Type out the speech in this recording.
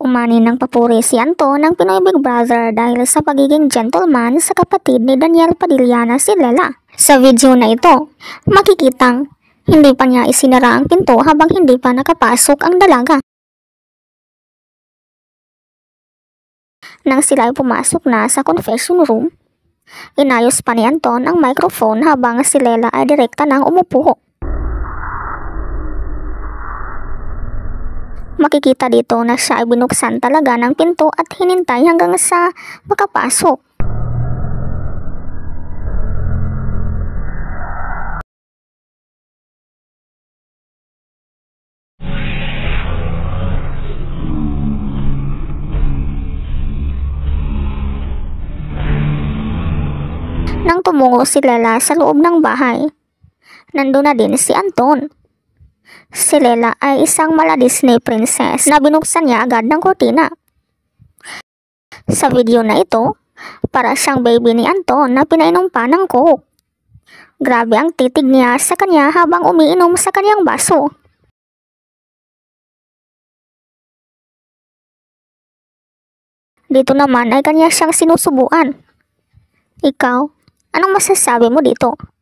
Umani ng papuri si Anton ng Pinoy Big Brother dahil sa pagiging gentleman sa kapatid ni Daniel Padilla na si Lela. Sa video na ito, makikitang hindi pa niya isinara ang pinto habang hindi pa nakapasok ang dalaga. Nang sila ay pumasok na sa confession room, inayos pa ni Anton ang microphone habang si Lela ay direkta nang umupo. Makikita dito na siya ay binuksan talaga ng pinto at hinintay hanggang sa makapasok. Nang tumungo si Lela sa loob ng bahay, nandun na din si Anton. Si Lela ay isang mala Disney princess na binuksan niya agad ng kurtina. Sa video na ito, para siyang baby ni Anton na pinainom pa ng coke. Grabe ang titig niya sa kanya habang umiinom sa kanyang baso. Dito naman ay kanya siyang sinusubuan. Ikaw, anong masasabi mo dito?